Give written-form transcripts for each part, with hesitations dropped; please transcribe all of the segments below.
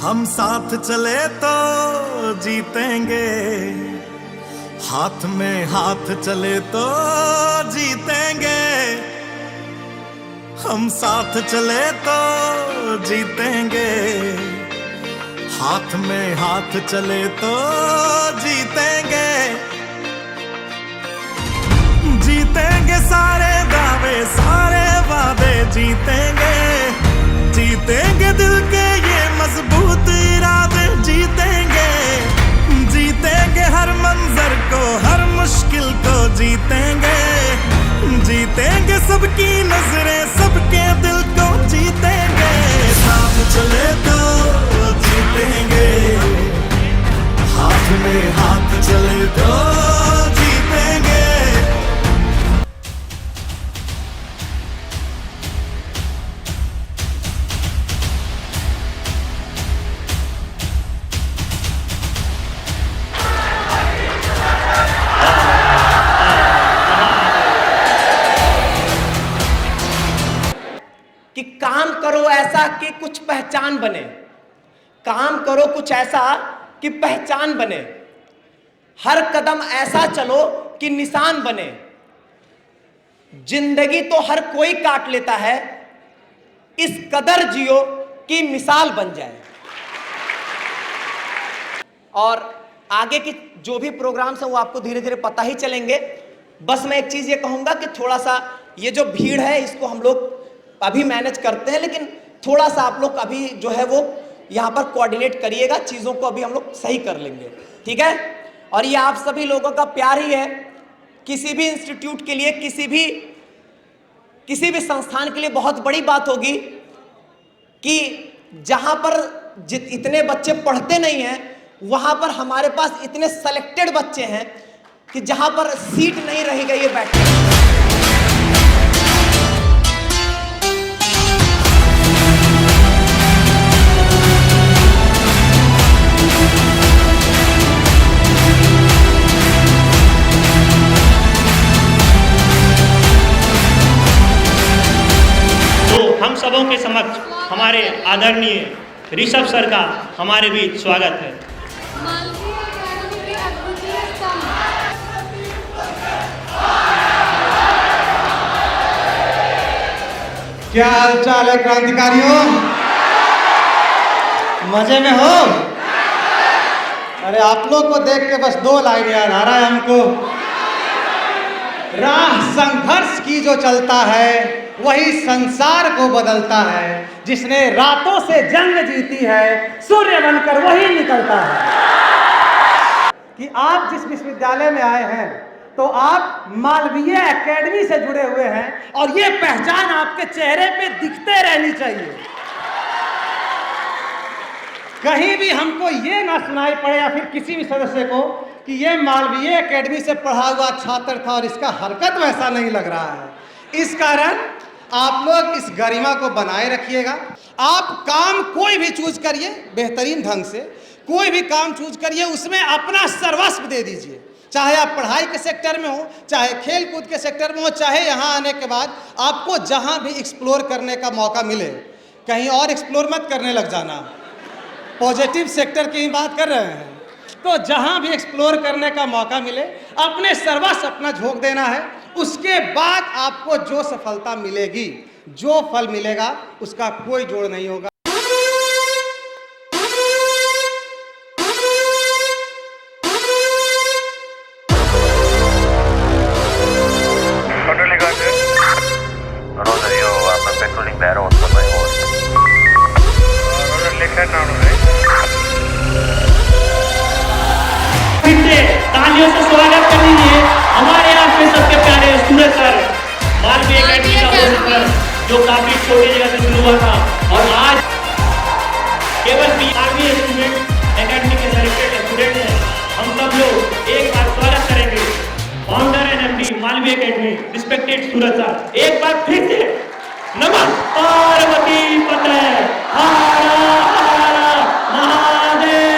हम साथ चले तो जीतेंगे, हाथ में हाथ चले तो जीतेंगे। हम साथ चले तो जीतेंगे, हाथ में हाथ चले तो जीतेंगे। जीतेंगे सारे दावे सारे वादे जीतेंगे, जीतेंगे दिल के ये मजबूत इरादे जीतेंगे। जीतेंगे हर मंजर को हर मुश्किल को जीतेंगे, जीतेंगे सबकी नजरें सबके दिल को जीतेंगे। साथ चले तो जीतेंगे, हाथ में हाथ चले तो जीतेंगे। कि काम करो ऐसा कि कुछ पहचान बने, काम करो कुछ ऐसा कि पहचान बने, हर कदम ऐसा चलो कि निशान बने। जिंदगी तो हर कोई काट लेता है, इस कदर जियो कि मिसाल बन जाए। और आगे की जो भी प्रोग्राम्स हैं वो आपको धीरे धीरे पता ही चलेंगे। बस मैं एक चीज ये कहूंगा कि थोड़ा सा ये जो भीड़ है इसको हम लोग अभी मैनेज करते हैं, लेकिन थोड़ा सा आप लोग अभी जो है वो यहाँ पर कोऑर्डिनेट करिएगा, चीज़ों को अभी हम लोग सही कर लेंगे, ठीक है। और ये आप सभी लोगों का प्यार ही है। किसी भी इंस्टीट्यूट के लिए किसी भी संस्थान के लिए बहुत बड़ी बात होगी कि जहाँ पर इतने बच्चे पढ़ते नहीं हैं वहाँ पर हमारे पास इतने सेलेक्टेड बच्चे हैं कि जहाँ पर सीट नहीं रही गई है बैठने। हम सबों के समक्ष हमारे आदरणीय ऋषभ सर का हमारे बीच स्वागत है। क्या हालचाल है क्रांतिकारियों, मजे में हो? अरे आप लोग को देख के बस दो लाइन याद आ रहा है हमको। राह संघर्ष की जो चलता है वही संसार को बदलता है, जिसने रातों से जंग जीती है सूर्य बनकर वही निकलता है। कि आप जिस विश्वविद्यालय में आए हैं तो आप मालवीय एकेडमी से जुड़े हुए हैं और ये पहचान आपके चेहरे पे दिखते रहनी चाहिए। कहीं भी हमको ये ना सुनाई पड़े या फिर किसी भी सदस्य को कि ये मालवीय एकेडमी से पढ़ा हुआ छात्र था और इसका हरकत वैसा नहीं लग रहा है। इस कारण आप लोग इस गरिमा को बनाए रखिएगा। आप काम कोई भी चूज करिए, बेहतरीन ढंग से कोई भी काम चूज करिए, उसमें अपना सर्वस्व दे दीजिए। चाहे आप पढ़ाई के सेक्टर में हो, चाहे खेल कूद के सेक्टर में हो, चाहे यहाँ आने के बाद आपको जहाँ भी एक्सप्लोर करने का मौका मिले, कहीं और एक्सप्लोर मत करने लग जाना। पॉजिटिव सेक्टर की ही बात कर रहे हैं, तो जहाँ भी एक्सप्लोर करने का मौका मिले अपने सर्वस्व अपना झोंक देना है। उसके बाद आपको जो सफलता मिलेगी, जो फल मिलेगा, उसका कोई जोड़ नहीं होगा। तालियों से स्वागत कर लीजिए हमारे आपके सबके प्यारे सूरज सर, मालवीय एकेडमी का प्रिंसिपल, जो काफी छोटी जगह से शुरू हुआ था और आज केवल मालवीय एकेडमी के सेलेक्टेड स्टूडेंट हैं। हम सब लोग एक बार स्वागत करेंगे founder and MD Malviya academy respected Suraj sir. एक बार फिर से नमः पार्वती पते हर हर महादेव।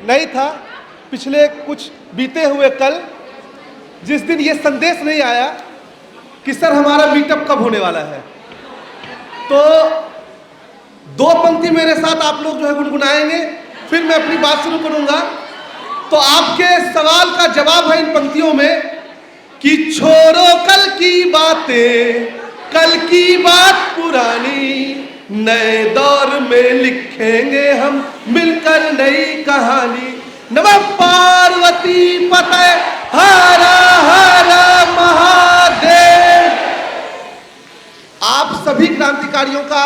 नहीं था। पिछले कुछ बीते हुए कल, जिस दिन ये संदेश नहीं आया कि सर हमारा मीटअप कब होने वाला है, तो 2 पंक्ति मेरे साथ आप लोग जो है गुनगुनाएंगे, फिर मैं अपनी बात शुरू करूंगा। तो आपके सवाल का जवाब है इन पंक्तियों में कि छोड़ो कल की बातें, कल की बात पुरानी, नए दौर में लिखेंगे हम मिलकर नई कहानी। नमः पार्वती पते हर हर महादेव। आप सभी क्रांतिकारियों का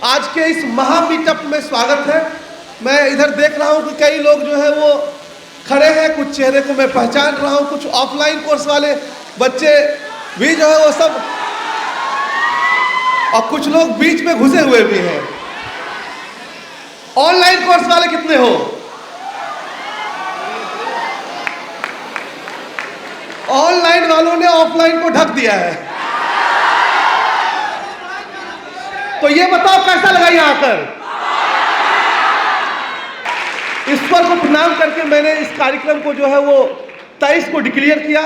आज के इस महा मीटअप में स्वागत है। मैं इधर देख रहा हूं कि कई लोग जो है वो खड़े हैं, कुछ चेहरे को मैं पहचान रहा हूं, कुछ ऑफलाइन कोर्स वाले बच्चे भी जो है वो सब, और कुछ लोग बीच में घुसे हुए भी हैं। ऑनलाइन कोर्स वाले कितने हो? ऑनलाइन वालों ने ऑफलाइन को ढक दिया है। तो ये बताओ कैसा लगा यहां आकर? ईश्वर को प्रणाम करके मैंने इस कार्यक्रम को जो है वो 23 को डिक्लेयर किया,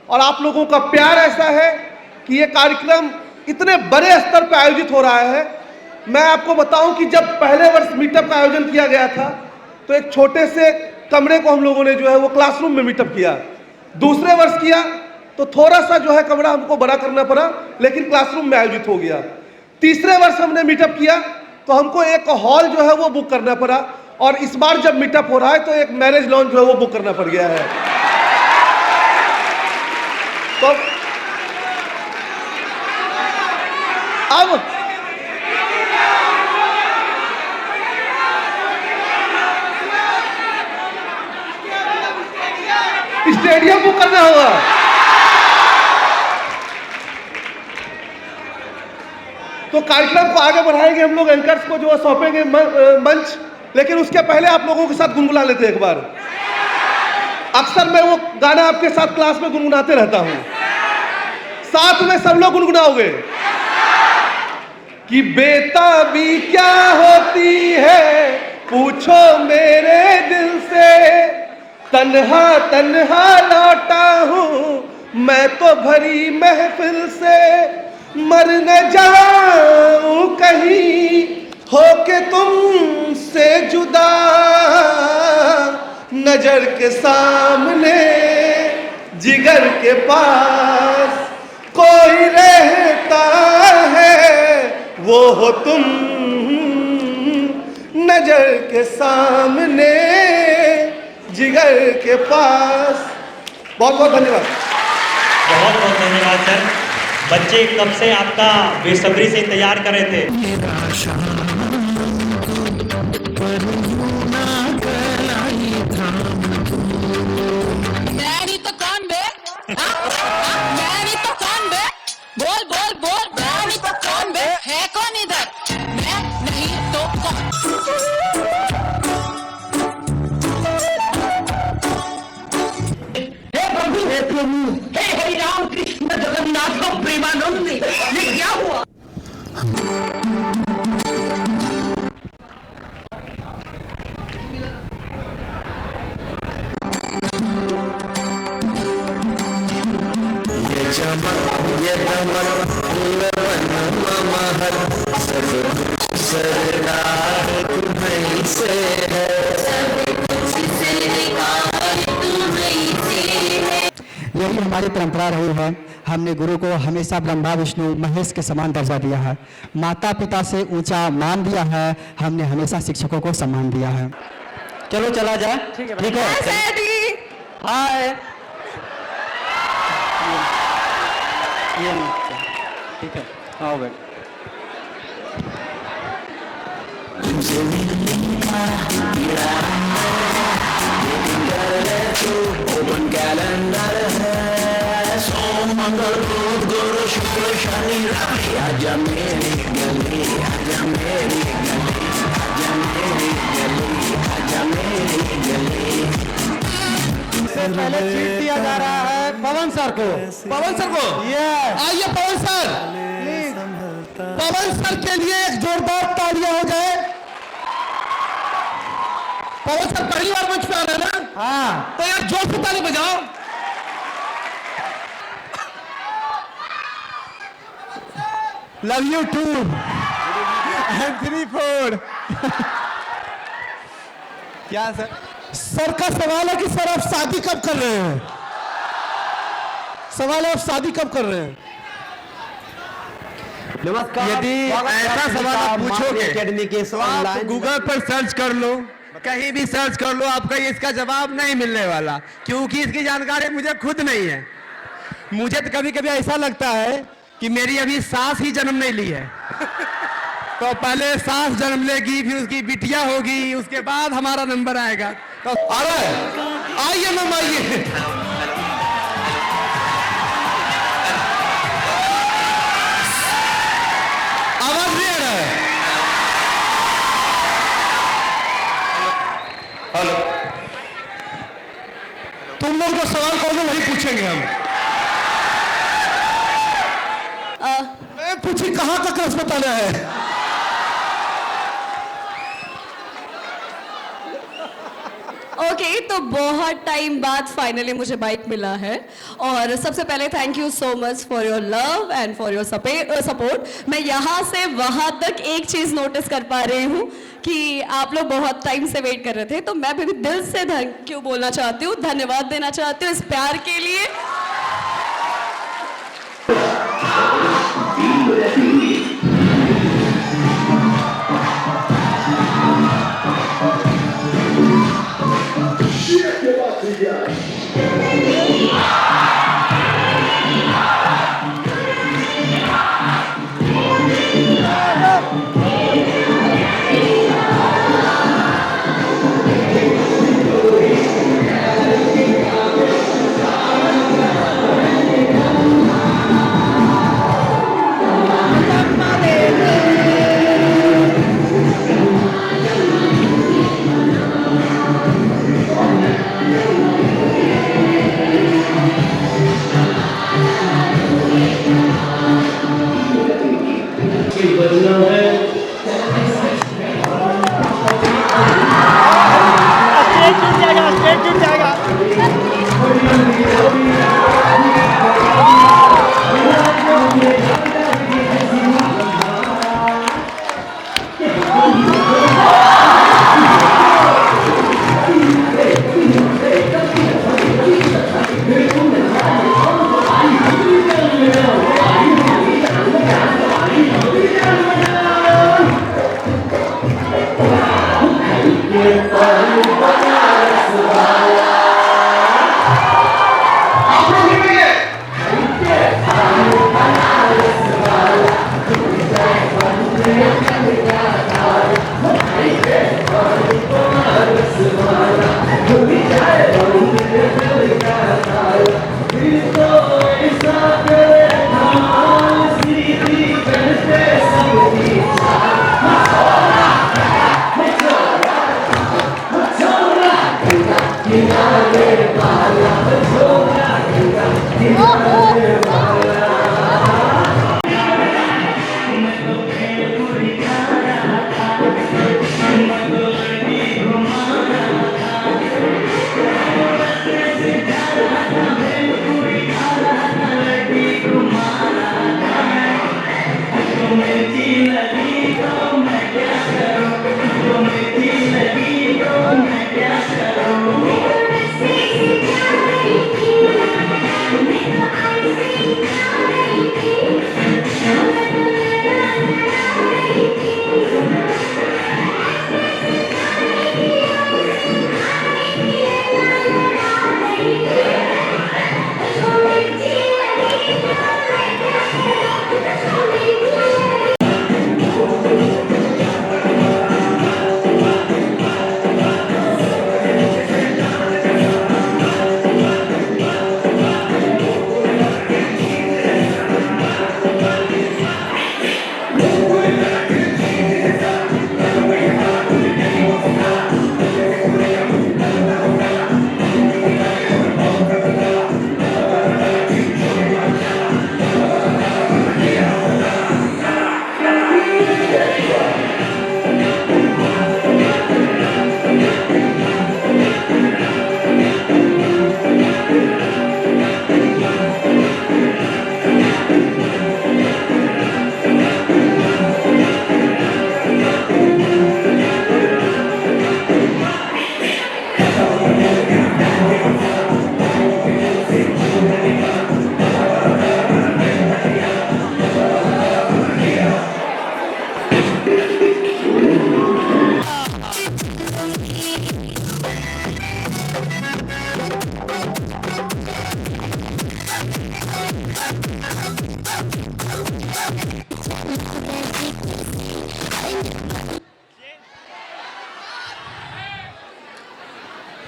और आप लोगों का प्यार ऐसा है कि ये कार्यक्रम इतने बड़े स्तर पर आयोजित हो रहा है। मैं आपको बताऊं कि जब पहले वर्ष मीटअप का आयोजन किया गया था तो एक छोटे से कमरे को हम लोगों ने जो है वो क्लासरूम में मीटअप किया। दूसरे वर्ष किया तो थोड़ा सा जो है कमरा हमको बड़ा करना पड़ा, लेकिन क्लासरूम में आयोजित हो गया। तीसरे वर्ष हमने मीटअप किया तो हमको एक हॉल जो है वो बुक करना पड़ा, और इस बार जब मीटअप हो रहा है तो एक मैरिज लॉन्च जो है वो बुक करना पड़ गया है। तो अब स्टेडियम बुक करना होगा। तो कार्यक्रम को आगे बढ़ाएंगे हम लोग, एंकर्स को जो सौंपेंगे मंच, लेकिन उसके पहले आप लोगों के साथ गुनगुना लेते हैं एक बार। अक्सर मैं वो गाना आपके साथ क्लास में गुनगुनाते रहता हूं, साथ में सब लोग गुनगुनाओगे कि बेताबी क्या होती है पूछो मेरे दिल से, तन्हा तन्हा लौटा हूं मैं तो भरी महफिल से, मर न जाऊं कहीं होके तुमसे जुदा, नजर के सामने जिगर के पास कोई रहता है वो हो तुम, नजर के सामने जिगर के पास। बहुत बहुत धन्यवाद। बहुत बहुत धन्यवाद सर। बच्चे कब से आपका बेसब्री से इंतजार कर रहे थे। मैरी तो कौन बे? मैरी तो कौन बे? बोल बोल बोल, मैरी तो कौन बे? है कौन इधर? मैं नहीं तो कौन? हे प्रभु, हे हरि राम कृष्ण जगन्नाथ प्रेमानंद, ये क्या हुआ? यही हमारी परंपरा रही है। हमने गुरु को हमेशा ब्रह्मा विष्णु महेश के समान दर्जा दिया है, माता पिता से ऊंचा मान दिया है, हमने हमेशा शिक्षकों को सम्मान दिया है। चलो चला जाए। ठीक है। हाय। ठीक है, आओ बेटा। ओपन कैलेंडर है, सोम मंगल बुध गुरु शुक्र शनि रवि, आजा मेरी गली, आजा मेरी गली, आजा मेरी गली, आजा मेरी गली। पहले सीट दिया जा रहा है पवन सर को। पवन सर को आइए पवन सर, पवन सर के लिए एक जोरदार तालियां हो जाए। पवन सर पहली बार मंच पे आ रहे हैं ना? हाँ। तो यार जोर से ताली बजाओ। Love you too and 3 4। क्या सर? सर का सवाल है कि सर आप शादी कब कर रहे हैं? सवाल है आप शादी कब कर रहे हैं? नमस्कार। यदि ऐसा सवाल आप पूछोगे तो आप गूगल पर सर्च कर लो, कहीं भी सर्च कर लो, आपका इसका जवाब नहीं मिलने वाला, क्योंकि इसकी जानकारी मुझे खुद नहीं है। मुझे तो कभी कभी ऐसा लगता है कि मेरी अभी सास ही जन्म नहीं ली है। तो पहले सास जन्म लेगी, फिर उसकी बिटिया होगी, उसके बाद हमारा नंबर आएगा। तो आ रहा है, आइए मैम आइए। आवाज नहीं आ रहा है। हेलो, तुम लोग जो सवाल करोगे वही पूछेंगे हम। मैं पूछी कहाँ तक रस बताना है? ओके तो बहुत टाइम बाद फाइनली मुझे बाइक मिला है और सबसे पहले thank you so much for your love and for your support. मैं यहाँ से वहाँ तक एक चीज़ नोटिस कर पा रही हूँ कि आप लोग बहुत टाइम से वेट कर रहे थे, तो मैं भी दिल से थैंक यू बोलना चाहती हूँ, धन्यवाद देना चाहती हूँ इस प्यार के लिए। मैं क्या करूं?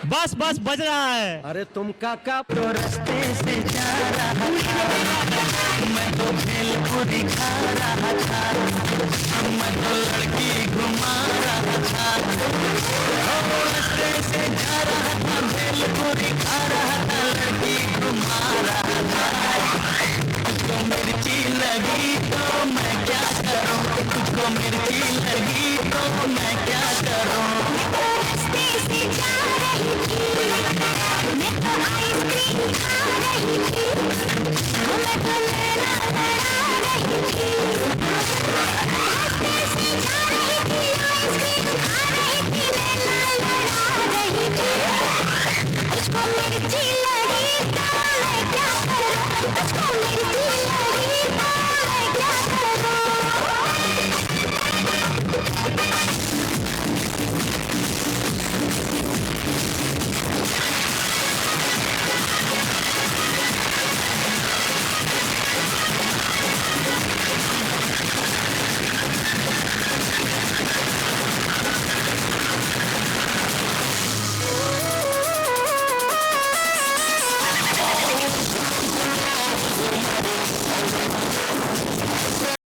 बस बस बज रहा है। अरे तुम काका तो रास्ते से जा रहा था, मैं तो भेलपुरी खा रहा था, मैं तो लड़की घुमा रहा था। रास्ते से जा रहा था, भेलपुरी खा रहा था, लड़की घुमा रहा था। तुझको मिर्ची लगी तो मैं क्या करूं, तुझको मिर्ची लगी तो मैं क्या करूं। रास्ते से जा रही थी, मैं तो आइसक्रीम खा रही थी, मैं तो लैला लड़ा रही थी। रास्ते से जा रही थी, आइसक्रीम खा रही थी, लैला लड़ा रही थी। तुझको मिर्ची